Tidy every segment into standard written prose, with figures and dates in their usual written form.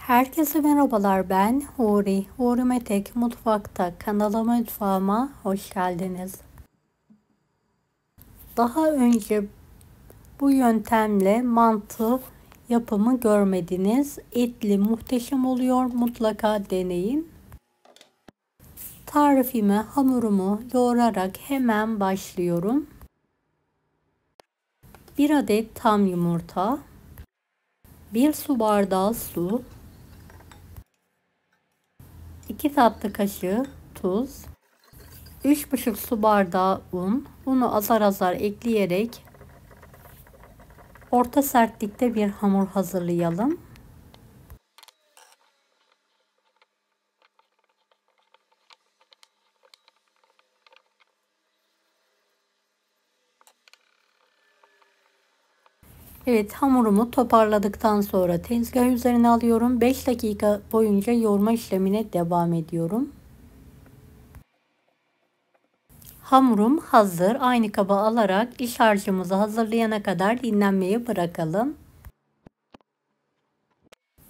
Herkese merhabalar, ben Huri. Huri Metek Mutfak'ta mutfağıma hoş geldiniz. Daha önce bu yöntemle mantı yapımı görmediniz. Etli muhteşem oluyor, mutlaka deneyin. Tarifime hamurumu yoğurarak hemen başlıyorum. 1 adet tam yumurta, 1 su bardağı su, 2 tatlı kaşığı tuz, 3,5 su bardağı un. Unu azar azar ekleyerek orta sertlikte bir hamur hazırlayalım. Evet, hamurumu toparladıktan sonra tezgah üzerine alıyorum. 5 dakika boyunca yoğurma işlemine devam ediyorum. Hamurum hazır. Aynı kaba alarak iç harcımızı hazırlayana kadar dinlenmeye bırakalım.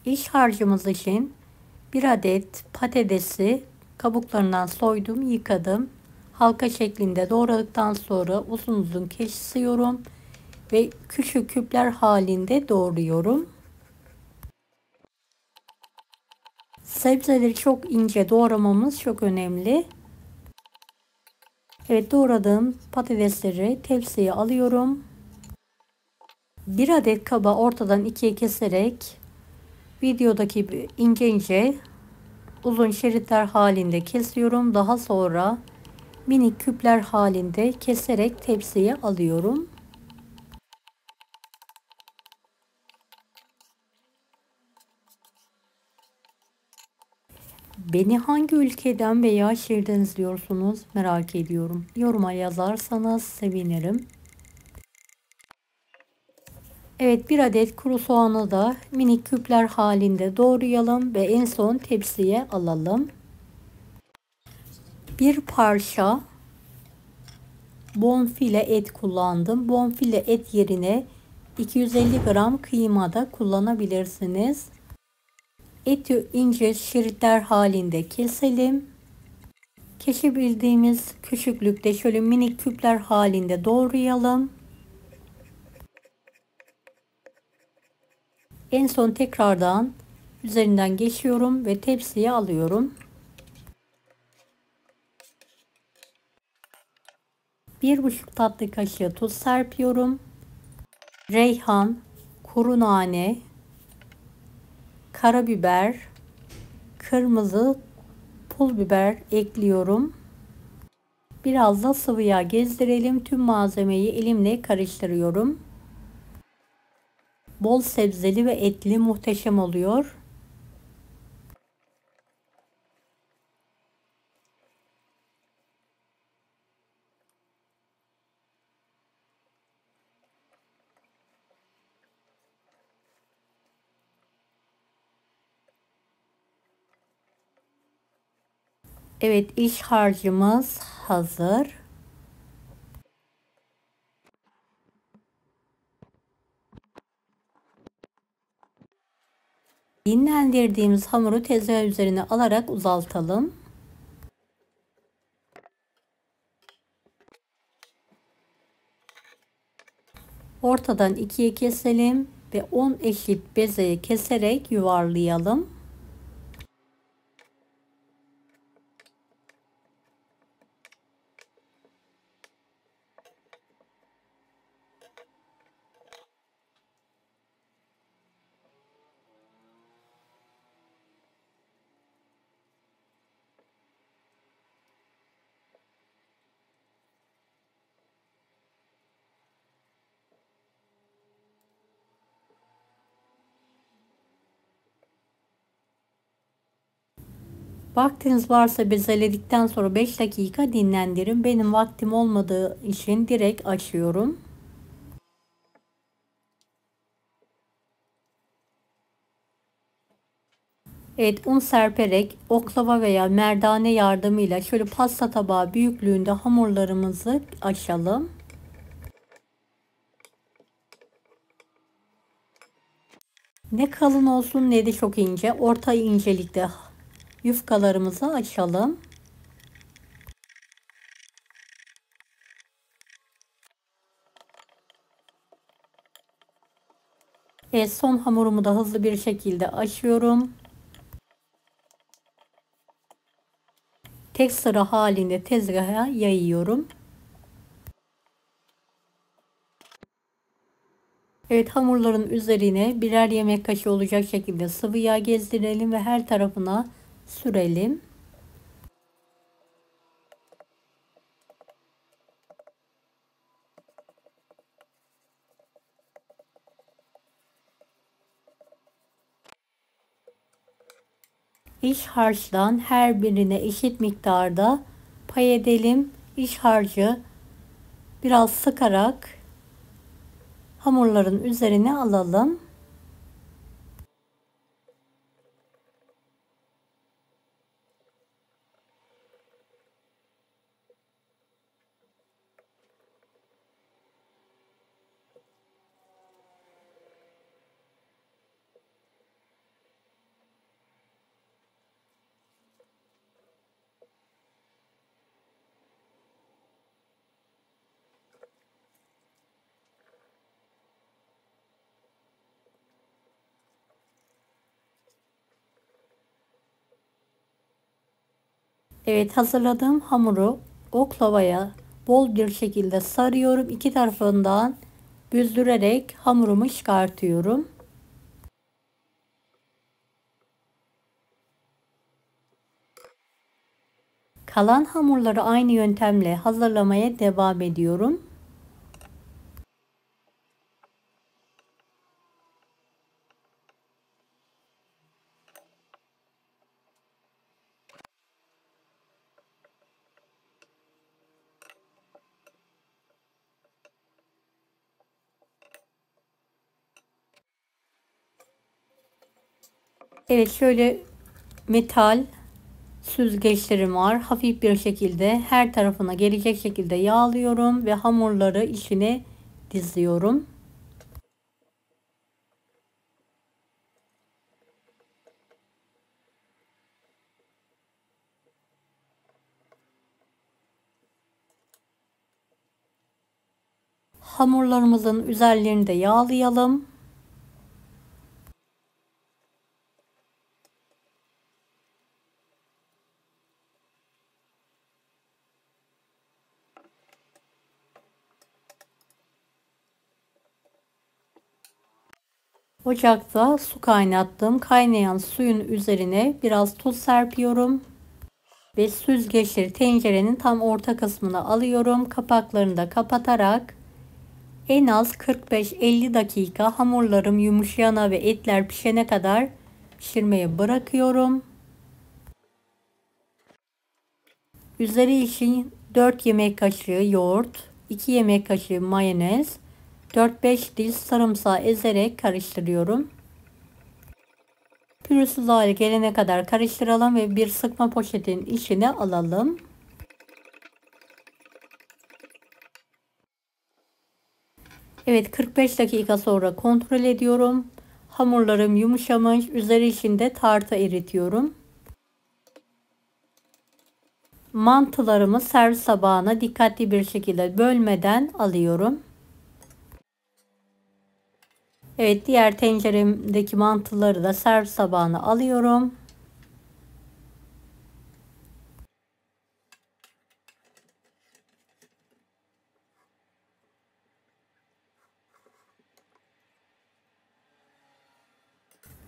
İç harcımız için 1 adet patatesi kabuklarından soydum, yıkadım. Halka şeklinde doğradıktan sonra uzun uzun kesiyorum ve küçük küpler halinde doğruyorum. Sebzeleri çok ince doğramamız çok önemli. Evet, doğradığım patatesleri tepsiye alıyorum. 1 adet kaba ortadan ikiye keserek videodaki gibi ince ince uzun şeritler halinde kesiyorum. Daha sonra minik küpler halinde keserek tepsiye alıyorum. Beni hangi ülkeden veya şehirden izliyorsunuz merak ediyorum. Yoruma yazarsanız sevinirim. Evet, 1 adet kuru soğanı da minik küpler halinde doğrayalım ve en son tepsiye alalım. Bir parça bonfile et kullandım. Bonfile et yerine 250 gram kıyma da kullanabilirsiniz. Eti ince şeritler halinde keselim. Kesebildiğimiz küçüklükte şöyle minik küpler halinde doğrayalım. En son tekrardan üzerinden geçiyorum ve tepsiye alıyorum. 1,5 tatlı kaşığı tuz serpiyorum. Reyhan, kuru nane, karabiber, kırmızı pul biber ekliyorum. Biraz da sıvı yağ gezdirelim. Tüm malzemeyi elimle karıştırıyorum. Bol sebzeli ve etli muhteşem oluyor. Evet, iç harcımız hazır. Dinlendirdiğimiz hamuru tezgah üzerine alarak uzaltalım. Ortadan ikiye keselim ve 10 eşit bezeye keserek yuvarlayalım. Vaktiniz varsa bezeledikten sonra 5 dakika dinlendirin. Benim vaktim olmadığı için direkt açıyorum. Evet, un serperek oklava veya merdane yardımıyla şöyle pasta tabağı büyüklüğünde hamurlarımızı açalım. Ne kalın olsun ne de çok ince. Orta incelikte yufkalarımızı açalım. Son hamurumu da hızlı bir şekilde açıyorum. Tek sıra halinde tezgaha yayıyorum. Evet, hamurların üzerine birer yemek kaşığı olacak şekilde sıvı yağ gezdirelim ve her tarafına sürelim. İç harçtan her birine eşit miktarda pay edelim. İç harcı biraz sıkarak hamurların üzerine alalım. Evet, hazırladığım hamuru oklavaya bol bir şekilde sarıyorum. İki tarafından büzdürerek hamurumu çıkartıyorum. Kalan hamurları aynı yöntemle hazırlamaya devam ediyorum. Evet, şöyle metal süzgeçlerim var. Hafif bir şekilde her tarafına gelecek şekilde yağlıyorum ve hamurları içine diziyorum. Hamurlarımızın üzerlerini de yağlayalım. Ocakta su kaynattım. Kaynayan suyun üzerine biraz tuz serpiyorum ve süzgeçleri tencerenin tam orta kısmına alıyorum. Kapaklarını da kapatarak en az 45-50 dakika hamurlarım yumuşayana ve etler pişene kadar pişirmeye bırakıyorum. Üzeri için 4 yemek kaşığı yoğurt, 2 yemek kaşığı mayonez, 4-5 diş sarımsağı ezerek karıştırıyorum. Pürüzsüz hale gelene kadar karıştıralım ve bir sıkma poşetin içine alalım. Evet, 45 dakika sonra kontrol ediyorum. Hamurlarım yumuşamış. Üzeri içinde tartı eritiyorum. Mantılarımı servis tabağına dikkatli bir şekilde bölmeden alıyorum. Evet, diğer tenceremdeki mantıları da servis tabağına alıyorum.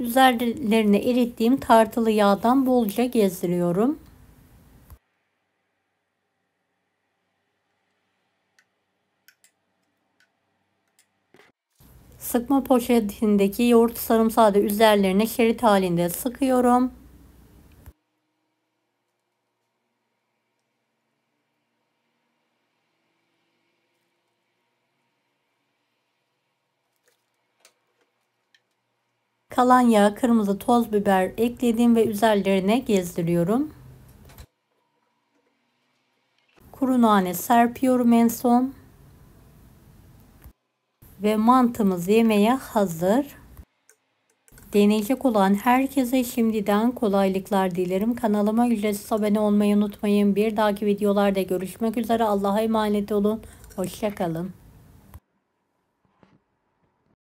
Üzerlerine erittiğim tartılı yağdan bolca gezdiriyorum. Sıkma poşetindeki yoğurt sarımsağı da üzerlerine şerit halinde sıkıyorum. Kalan yağa kırmızı toz biber ekledim ve üzerlerine gezdiriyorum. Kuru nane serpiyorum en son. Ve mantımız yemeğe hazır. Deneyecek olan herkese şimdiden kolaylıklar dilerim. Kanalıma ücretsiz abone olmayı unutmayın. Bir dahaki videolarda görüşmek üzere. Allah'a emanet olun. Hoşça kalın.